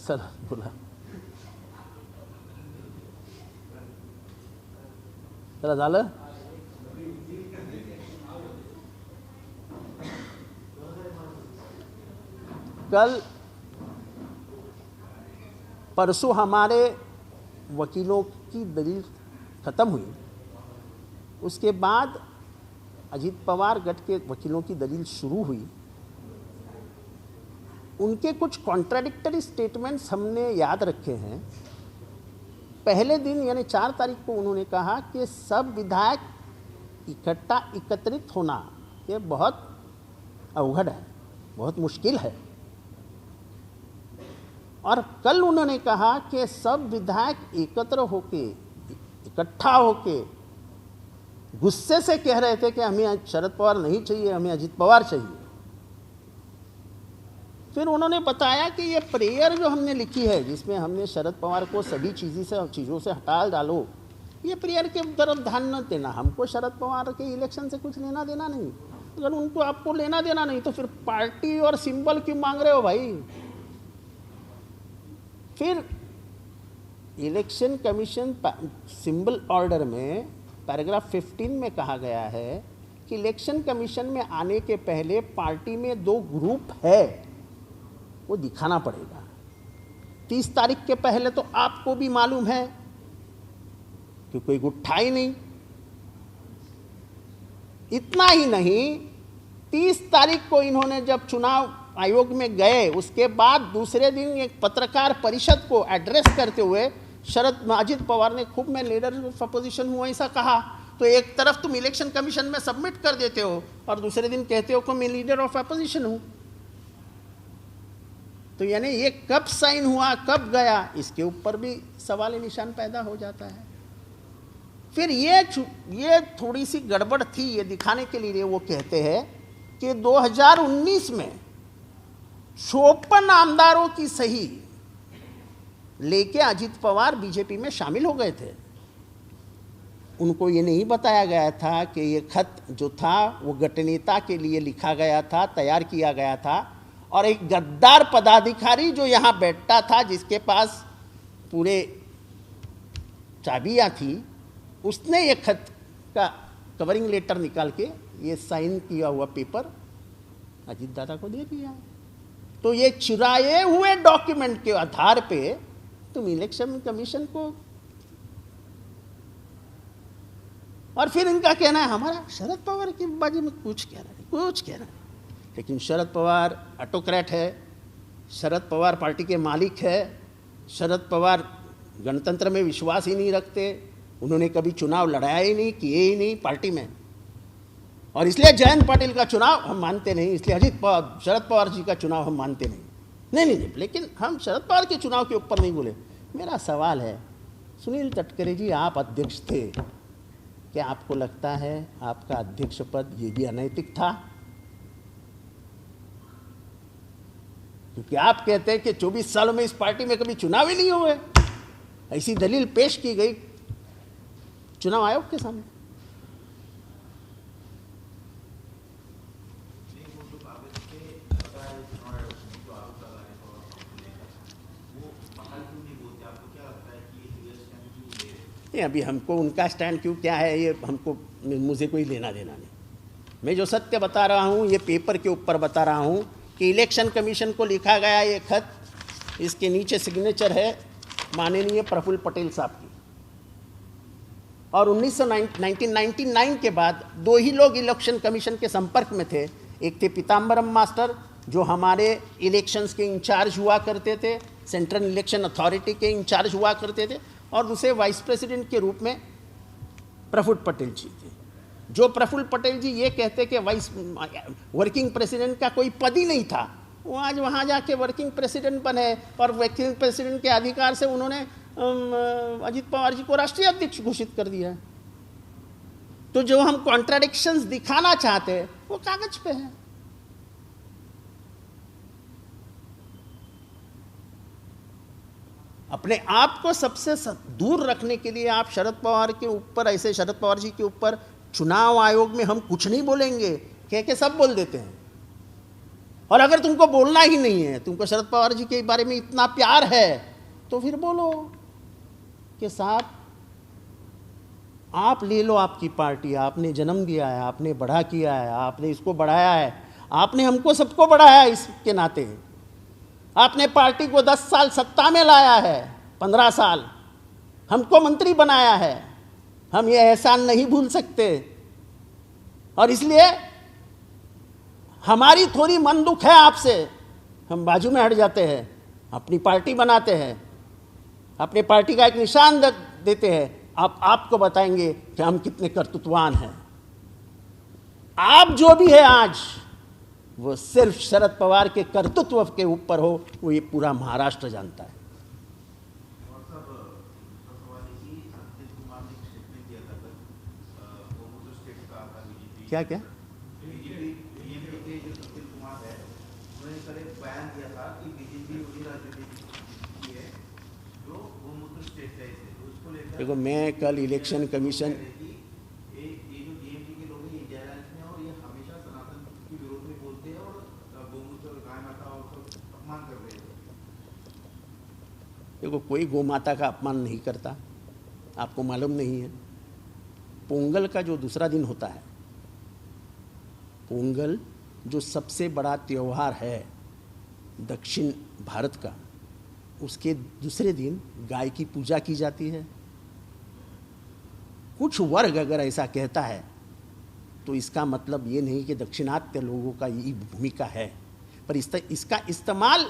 चला बोला. चला झालं. कल परसों हमारे वकीलों की दलील ख़त्म हुई. उसके बाद अजीत पवार गठ के वकीलों की दलील शुरू हुई, उनके कुछ कॉन्ट्राडिक्टरी स्टेटमेंट्स हमने याद रखे हैं। पहले दिन यानी 4 तारीख को उन्होंने कहा कि सब विधायक इकट्ठा एकत्रित होना ये बहुत अवघड़ है, बहुत मुश्किल है। और कल उन्होंने कहा कि सब विधायक एकत्र होके, इकट्ठा होके गुस्से से कह रहे थे कि हमें शरद पवार नहीं चाहिए, हमें अजीत पवार चाहिए। फिर उन्होंने बताया कि ये प्रेयर जो हमने लिखी है, जिसमें हमने शरद पवार को सभी चीज़ों से हटा डालो, ये प्रेयर के तरफ ध्यान न देना। हमको शरद पवार के इलेक्शन से कुछ लेना देना नहीं। अगर उनको आपको लेना देना नहीं तो फिर पार्टी और सिंबल क्यों मांग रहे हो भाई? फिर इलेक्शन कमीशन सिंबल ऑर्डर में पैराग्राफ 15 में कहा गया है कि इलेक्शन कमीशन में आने के पहले पार्टी में 2 ग्रुप है, वो दिखाना पड़ेगा। 30 तारीख के पहले तो आपको भी मालूम है कि कोई गुट्ठा ही नहीं। इतना ही नहीं, 30 तारीख को इन्होंने जब चुनाव आयोग में गए, उसके बाद दूसरे दिन एक पत्रकार परिषद को एड्रेस करते हुए अजीत पवार ने खूब मैं लीडर ऑफ अपोजिशन हूँ ऐसा कहा। तो एक तरफ तुम इलेक्शन कमीशन में सबमिट कर देते हो और दूसरे दिन कहते हो कि मैं लीडर ऑफ अपोजिशन हूँ। तो यानी ये कब साइन हुआ, कब गया, इसके ऊपर भी सवाल निशान पैदा हो जाता है। फिर ये थोड़ी सी गड़बड़ थी, ये दिखाने के लिए वो कहते हैं कि 2019 में 56 आमदारों की सही लेके अजीत पवार बीजेपी में शामिल हो गए थे। उनको ये नहीं बताया गया था कि ये खत जो था वो गठनेता के लिए लिखा गया था, तैयार किया गया था, और एक गद्दार पदाधिकारी जो यहाँ बैठता था, जिसके पास पूरे चाबियाँ थी, उसने ये खत का कवरिंग लेटर निकाल के ये साइन किया हुआ पेपर अजीत दादा को दे दिया। तो ये चुराए हुए डॉक्यूमेंट के आधार पे तुम इलेक्शन कमीशन को, और फिर इनका कहना है हमारा शरद पवार के बारे में कुछ कह रहा है। लेकिन शरद पवार ऑटोक्रेट है, शरद पवार पार्टी के मालिक है, शरद पवार गणतंत्र में विश्वास ही नहीं रखते, उन्होंने कभी चुनाव लड़ाया ही नहीं, किए ही नहीं पार्टी में, और इसलिए जयंत पाटिल का चुनाव हम मानते नहीं, इसलिए शरद पवार जी का चुनाव हम मानते नहीं। लेकिन हम शरद पवार के चुनाव के ऊपर नहीं बोले। मेरा सवाल है, सुनील तटकरे जी आप अध्यक्ष थे, क्या आपको लगता है आपका अध्यक्ष पद ये भी अनैतिक था? क्योंकि आप कहते हैं कि 24 सालों में इस पार्टी में कभी चुनाव ही नहीं हुए, ऐसी दलील पेश की गई चुनाव आयोग के सामने। नहीं, अभी हमको उनका स्टैंड क्यों क्या है ये मुझे कोई लेना देना नहीं। मैं जो सत्य बता रहा हूँ ये पेपर के ऊपर बता रहा हूँ कि इलेक्शन कमीशन को लिखा गया ये खत, इसके नीचे सिग्नेचर है माननीय प्रफुल्ल पटेल साहब की। और 1999 के बाद 2 ही लोग इलेक्शन कमीशन के संपर्क में थे। एक थे पीताम्बरम मास्टर जो हमारे इलेक्शंस के इंचार्ज हुआ करते थे, सेंट्रल इलेक्शन अथॉरिटी के इंचार्ज हुआ करते थे, और दूसरे वाइस प्रेसिडेंट के रूप में प्रफुल्ल पटेल जी थे। जो प्रफुल्ल पटेल जी ये कहते कि वर्किंग प्रेसिडेंट का कोई पद ही नहीं था, वो आज वहाँ जाके वर्किंग प्रेसिडेंट बने, और वर्किंग प्रेसिडेंट के अधिकार से उन्होंने अजीत पवार जी को राष्ट्रीय अध्यक्ष घोषित कर दिया। तो जो हम कॉन्ट्राडिक्शंस दिखाना चाहते हैं वो कागज पे है। अपने आप को सबसे दूर रखने के लिए आप शरद पवार के ऊपर, ऐसे शरद पवार जी के ऊपर चुनाव आयोग में हम कुछ नहीं बोलेंगे कह के सब बोल देते हैं। और अगर तुमको बोलना ही नहीं है, तुमको शरद पवार जी के बारे में इतना प्यार है, तो फिर बोलो कि साहब आप ले लो आपकी पार्टी, आपने जन्म दिया है, आपने बड़ा किया है, आपने इसको बढ़ाया है, आपने हमको सबको बढ़ाया है इसके नाते, आपने पार्टी को 10 साल सत्ता में लाया है, 15 साल हमको मंत्री बनाया है, हम ये एहसान नहीं भूल सकते। और इसलिए हमारी थोड़ी मन दुख है आपसे, हम बाजू में हट जाते हैं, अपनी पार्टी बनाते हैं, अपनी पार्टी का एक निशान देते हैं। आपको बताएंगे कि हम कितने कर्तृत्ववान हैं। आप जो भी है आज, वो सिर्फ शरद पवार के कर्तृत्व के ऊपर हो, वो ये पूरा महाराष्ट्र जानता है। क्या क्या देखो, मैं कल इलेक्शन कमीशन देखो, कोई गौ माता का अपमान नहीं करता, आपको मालूम नहीं है। पोंगल का जो दूसरा दिन होता है, पोंगल जो सबसे बड़ा त्यौहार है दक्षिण भारत का, उसके दूसरे दिन गाय की पूजा की जाती है। कुछ वर्ग अगर ऐसा कहता है तो इसका मतलब ये नहीं कि दक्षिणात्य लोगों का ये भूमिका है, पर इसका इस्तेमाल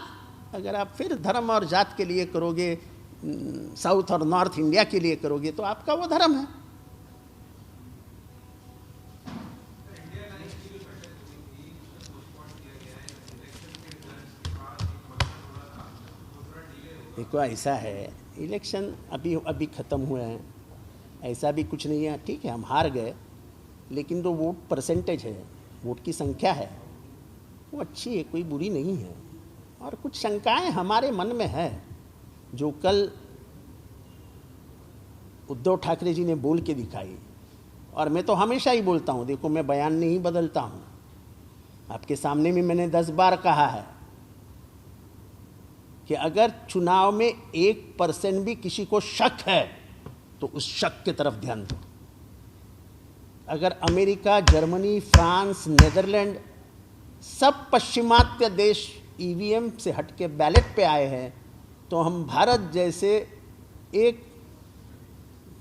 अगर आप फिर धर्म और जात के लिए करोगे, साउथ और नॉर्थ इंडिया के लिए करोगे, तो आपका वो धर्म है। देखो, ऐसा है, इलेक्शन अभी ख़त्म हुए हैं, ऐसा भी कुछ नहीं है। ठीक है, हम हार गए, लेकिन जो वोट परसेंटेज है, वोट की संख्या है, वो अच्छी है, कोई बुरी नहीं है। और कुछ शंकाएं हमारे मन में है, जो कल उद्धव ठाकरे जी ने बोल के दिखाई। और मैं तो हमेशा ही बोलता हूँ, देखो मैं बयान नहीं बदलता हूँ, आपके सामने भी मैंने 10 बार कहा है कि अगर चुनाव में 1% भी किसी को शक है तो उस शक की तरफ ध्यान दो। अगर अमेरिका, जर्मनी, फ्रांस, नीदरलैंड, सब पश्चिमात्य देश ईवीएम से हटके बैलेट पे आए हैं, तो हम भारत जैसे एक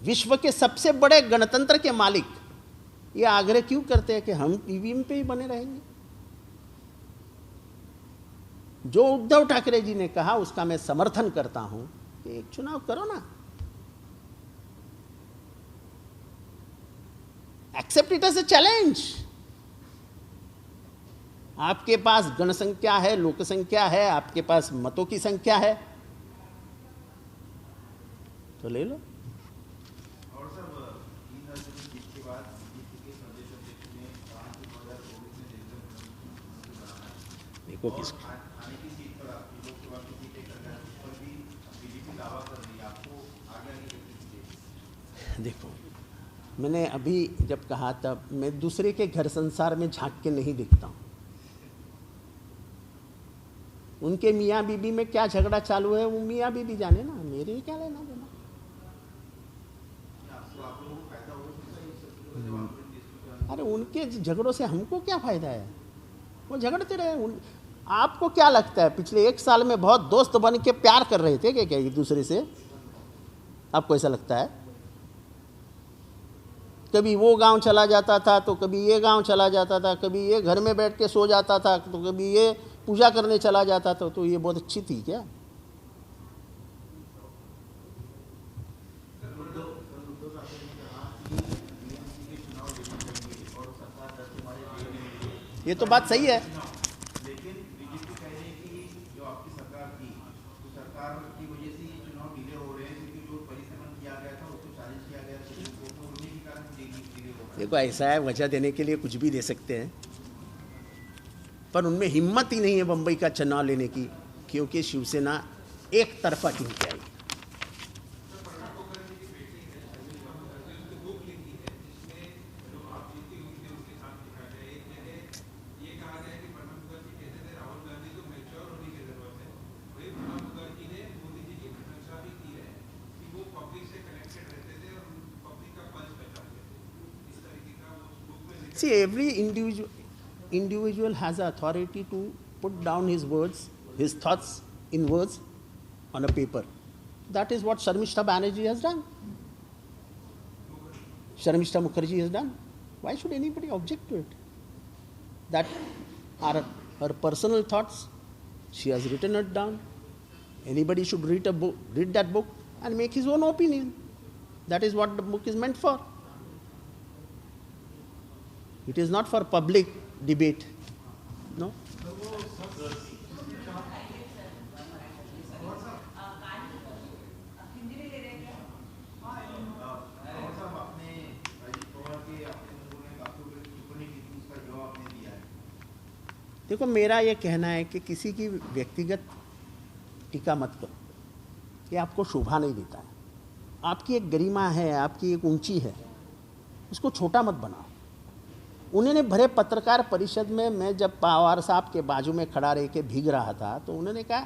विश्व के सबसे बड़े गणतंत्र के मालिक ये आग्रह क्यों करते हैं कि हम ईवीएम पे ही बने रहेंगे? जो उद्धव ठाकरे जी ने कहा उसका मैं समर्थन करता हूं कि एक चुनाव करो ना, accept it as a challenge. आपके पास जनसंख्या है, लोक संख्या है, आपके पास मतों की संख्या है, तो ले लो। देखो किसको, देखो मैंने अभी जब कहा तब मैं दूसरे के घर संसार में झांक के नहीं देखता हूं। उनके मियाँ बीबी में क्या झगड़ा चालू है वो मियाँ बीबी जाने ना, मेरे क्या लेना देना। अरे उनके झगड़ों से हमको क्या फायदा है, वो झगड़ते रहे। आपको क्या लगता है पिछले 1 साल में बहुत दोस्त बन के प्यार कर रहे थे क्या एक दूसरे से? आपको ऐसा लगता है? कभी वो गांव चला जाता था तो कभी ये गांव चला जाता था, कभी ये घर में बैठ के सो जाता था तो कभी ये पूजा करने चला जाता था, तो ये बहुत अच्छी थी क्या? ये तो बात सही है। लेकिन बीजेपी कह रही है कि जो आपकी सरकार थी, तो सरकार की वजह से ये चुनाव डिले हो रहे हैं, क्योंकि जो परिश्रम किया गया था उसको चैलेंज किया गया था, तो उन्हीं के कारण डिले हो रहा है। देखो ऐसा है, वजह देने के लिए कुछ भी दे सकते हैं, पर उनमें हिम्मत ही नहीं है बंबई का चुनाव लेने की, क्योंकि शिवसेना एक तरफा team K I. See, every individual has the authority to put down his words, his thoughts in words on a paper. That is what Sharmishta Banerjee has done. Sharmishta Mukherjee has done. Why should anybody object to it? That are her personal thoughts. She has written it down. Anybody should read that book and make his own opinion. That is what the book is meant for. It is not for public debate. No? देखो, मेरा ये कहना है कि किसी की व्यक्तिगत टीका मत करो, ये आपको शोभा नहीं देता है। आपकी एक गरिमा है, आपकी एक ऊंची है, उसको छोटा मत बनाओ। उन्होंने भरे पत्रकार परिषद में, मैं जब पवार साहब के बाजू में खड़ा रह के भीग रहा था, तो उन्होंने कहा,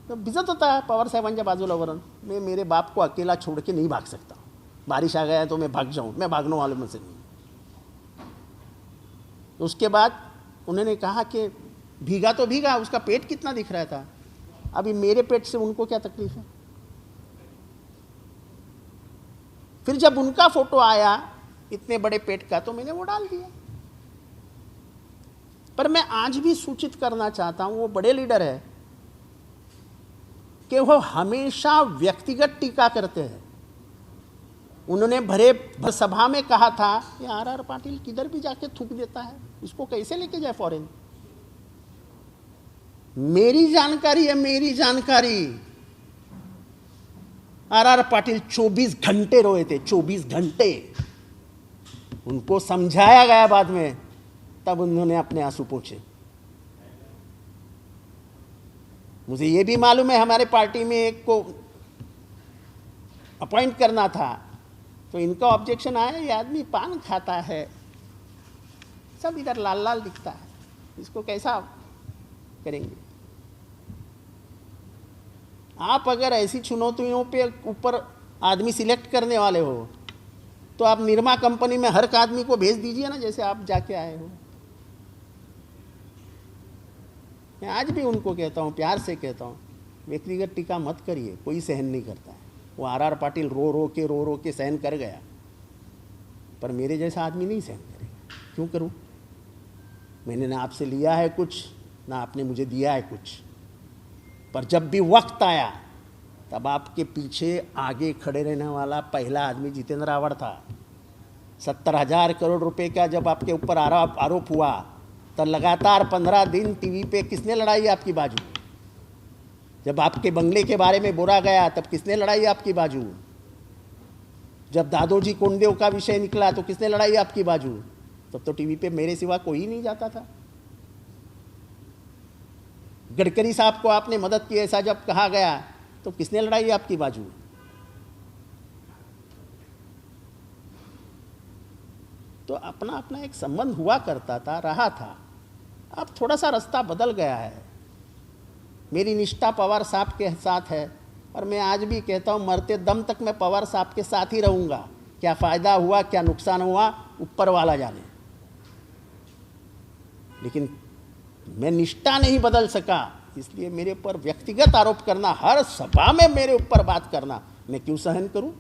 तो भिजत होता है पवार साहेबांच्या बाजूला वरून, मैं मेरे बाप को अकेला छोड़ के नहीं भाग सकता, बारिश आ गया तो मैं भाग जाऊँ, मैं भागने वालों में से नहीं। तो उसके बाद उन्होंने कहा कि भीगा तो भीगा, उसका पेट कितना दिख रहा था, अभी मेरे पेट से उनको क्या तकलीफ है। फिर जब उनका फोटो आया इतने बड़े पेट का, तो मैंने वो डाल दिया। पर मैं आज भी सूचित करना चाहता हूं, वो बड़े लीडर है कि वो हमेशा व्यक्तिगत टीका करते हैं। उन्होंने भरे सभा में कहा था कि आर पाटिल किधर भी जाके थूक देता है, इसको कैसे लेके जाए फॉरेन। मेरी जानकारी है, मेरी जानकारी, आर पाटिल 24 घंटे रोए थे, 24 घंटे। उनको समझाया गया बाद में, तब उन्होंने अपने आंसू पोंछे। मुझे ये भी मालूम है, हमारे पार्टी में एक को अपॉइंट करना था, तो इनका ऑब्जेक्शन आया, ये आदमी पान खाता है, सब इधर लाल लाल दिखता है, इसको कैसा करेंगे। आप अगर ऐसी चुनौतियों पे ऊपर आदमी सिलेक्ट करने वाले हो, तो आप निरमा कंपनी में हर आदमी को भेज दीजिए ना, जैसे आप जाके आए हो। मैं आज भी उनको कहता हूँ, प्यार से कहता हूँ, व्यक्तिगत टीका मत करिए, कोई सहन नहीं करता है। वो आर पाटिल रो रो के सहन कर गया, पर मेरे जैसा आदमी नहीं सहन करेगा। क्यों करूं? मैंने ना आपसे लिया है कुछ, ना आपने मुझे दिया है कुछ, पर जब भी वक्त आया, तब आपके पीछे आगे खड़े रहने वाला पहला आदमी जितेंद्र आव्हाड था। 70,000 करोड़ रुपए का जब आपके ऊपर आरोप हुआ, तो लगातार 15 दिन टीवी पे किसने लड़ाई आपकी बाजू? जब आपके बंगले के बारे में बोला गया, तब किसने लड़ाई आपकी बाजू? जब दादोजी कोंडदेव का विषय निकला, तो किसने लड़ाई आपकी बाजू? तब तो टीवी पे मेरे सिवा कोई नहीं जाता था। गडकरी साहब को आपने मदद की ऐसा जब कहा गया, तो किसने लड़ाई आपकी बाजू? तो अपना अपना एक संबंध हुआ करता था, रहा था। अब थोड़ा सा रास्ता बदल गया है। मेरी निष्ठा पवार साहब के साथ है, और मैं आज भी कहता हूँ, मरते दम तक मैं पवार साहब के साथ ही रहूँगा। क्या फ़ायदा हुआ, क्या नुकसान हुआ, ऊपर वाला जाने। लेकिन मैं निष्ठा नहीं बदल सका, इसलिए मेरे ऊपर व्यक्तिगत आरोप करना, हर सभा में मेरे ऊपर बात करना, मैं क्यों सहन करूं?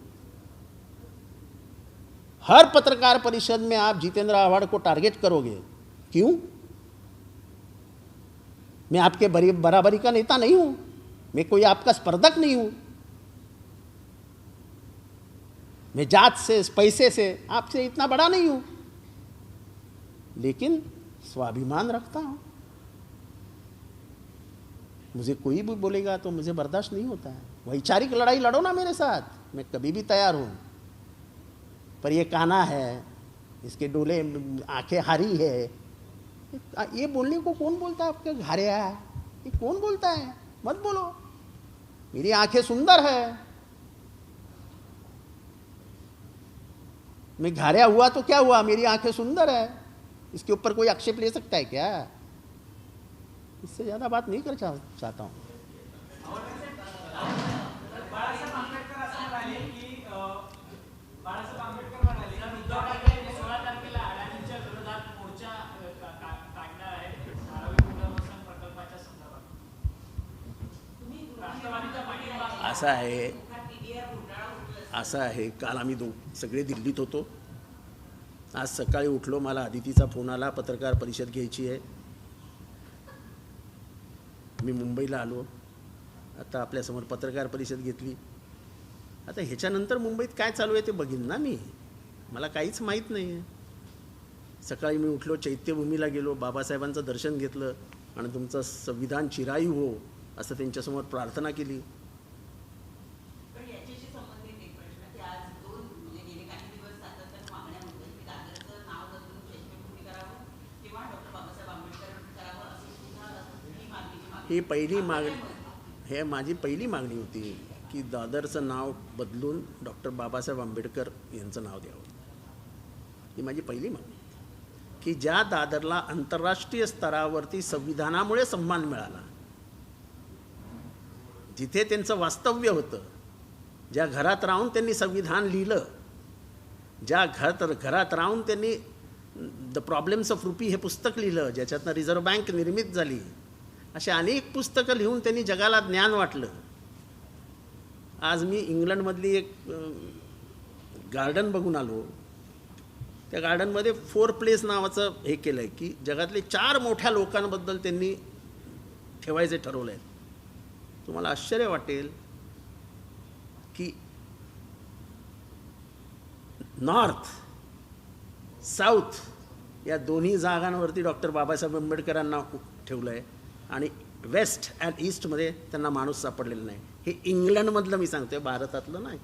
हर पत्रकार परिषद में आप जितेंद्र आव्हाड को टारगेट करोगे, क्यों? मैं आपके बराबरी का नेता नहीं हूं, मैं कोई आपका स्पर्धक नहीं हूं। मैं जात से, पैसे से आपसे इतना बड़ा नहीं हूं, लेकिन स्वाभिमान रखता हूं। मुझे कोई भी बोलेगा तो मुझे बर्दाश्त नहीं होता है। वैचारिक लड़ाई लड़ो ना मेरे साथ, मैं कभी भी तैयार हूं। पर ये काना है, इसके डोले आंखें हारी है, ये बोलने को कौन बोलता है? आपके घारिया है, ये कौन बोलता है? मत बोलो। मेरी आंखें सुंदर है, मैं घारिया हुआ तो क्या हुआ, मेरी आंखें सुंदर है, इसके ऊपर कोई आक्षेप ले सकता है क्या? इससे ज्यादा बात नहीं कर चाहता हूं। असं आहे, काल आम्ही सगळे दिल्लीत होतो, आज सकाळी उठलो, मला अदितीचा फोन आला, पत्रकार परिषद घ्यायची आहे. मी मुंबईला आलो, आता आपल्यासमोर पत्रकार परिषद घेतली. आता ह्याच्यानंतर मुंबईत काय चालू आहे ते बघीन ना मी, मला काहीच माहीत नाही आहे. सकाळी मी उठलो, चैत्यभूमीला गेलो, बाबासाहेबांचं दर्शन घेतलं आणि तुमचं संविधान चिरायू हो असं त्यांच्यासमोर प्रार्थना केली. पण याच्याशी संबंधित एक प्रश्न की आज म्हणजे गेले काही दिवस सातत्यानं मागण्या होत्या की दादरचं नाव बदलून चैत्यभूमी करावं किंवा डॉक्टर बाबासाहेब आंबेडकर करावं अशी सुद्धा ही मागणी ही पहिली मागणी, हे माझी पहिली मागणी होती की दादरचं नाव बदलून डॉक्टर बाबासाहेब आंबेडकर यांचं नाव द्यावं. ही माझी पहिली मागणी की ज्या दादरला आंतरराष्ट्रीय स्तरावरती संविधानामुळे सन्मान मिळाला, जिथे त्यांचं वास्तव्य होतं, ज्या घरात राहून त्यांनी संविधान लिहिलं, ज्या घरात राहून त्यांनी द प्रॉब्लेम्स ऑफ रुपी हे पुस्तक लिहिलं, ज्याच्यातनं रिझर्व्ह बँक निर्मित झाली, अशी अनेक पुस्तकं लिहून त्यांनी जगाला ज्ञान वाटलं. आज मी इंग्लंडमधली एक गार्डन बघून आलो. त्या गार्डनमध्ये 4 प्लेस नावाचं हे केलं आहे की जगातले 4 मोठ्या लोकांबद्दल त्यांनी ठेवायचे ठरवलं आहे. तुम्हाला आश्चर्य वाटेल की नॉर्थ साऊथ या दोन्ही जागांवरती डॉक्टर बाबासाहेब आंबेडकरांना ठेवलं आहे आणि वेस्ट अँड ईस्टमध्ये त्यांना माणूस सापडलेला नाही. हे इंग्लंडमधलं मी सांगतोय, भारतातलं नाही.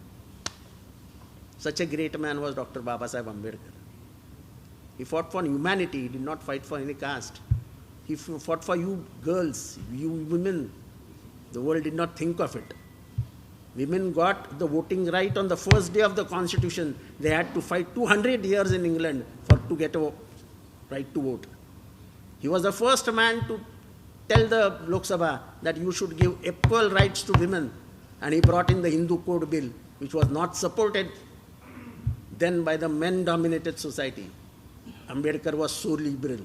Such a great man was doctor Babasaheb Ambedkar. He fought for humanity. He did not fight for any caste. He fought for you girls, you women. The world did not think of it. Women got the voting right on the first day of the Constitution. They had to fight 200 years in England to get a right to vote. He was the first man to tell the Lok Sabha that you should give equal rights to women. And he brought in the Hindu Code Bill, which was not supported then by the men-dominated society. Ambedkar was so liberal.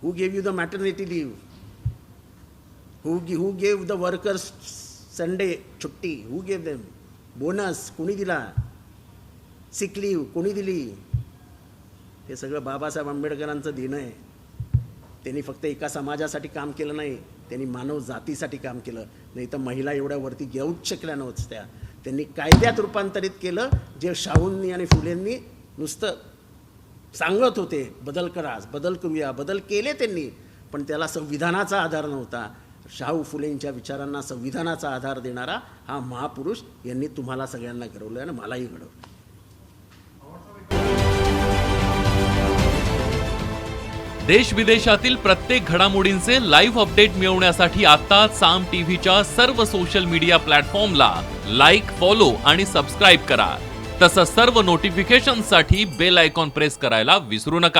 Who gave you the maternity leave? Who gave the workers Sunday chutti? Who gave them? Bonus कोणी दिला? Sick leave कोणी दिली? हे सगळं बाबासाहेब आंबेडकरांचं देणं आहे. त्यांनी फक्त एका समाजासाठी काम केलं नाही, त्यांनी मानव जातीसाठी काम केलं. नाही तर महिला एवढ्या वरती घेऊच शकल्या नव्हत्या. त्यांनी कायद्यात रूपांतरित केलं, जे शाहूंनी आणि फुलेंनी नुसतं सांगत होते बदल करा, बदल करूया, बदल केले त्यांनी, पण त्याला संविधानाचा आधार नव्हता. शाहू फुलेंच्या विचारांना संविधानाचा आधार देणारा हा महापुरुष यांनी तुम्हाला सगळ्यांना घडवलं आणि मलाही घडवलं. देश विदेशातील प्रत्येक घडामोडींचे लाईव्ह अपडेट मिळवण्यासाठी आता साम टीव्हीच्या सर्व सोशल मीडिया प्लॅटफॉर्मला लाईक, फॉलो आणि सबस्क्राईब करा. तसंच सर्व नोटिफिकेशनसाठी बेल आयकॉन प्रेस करायला विसरू नका.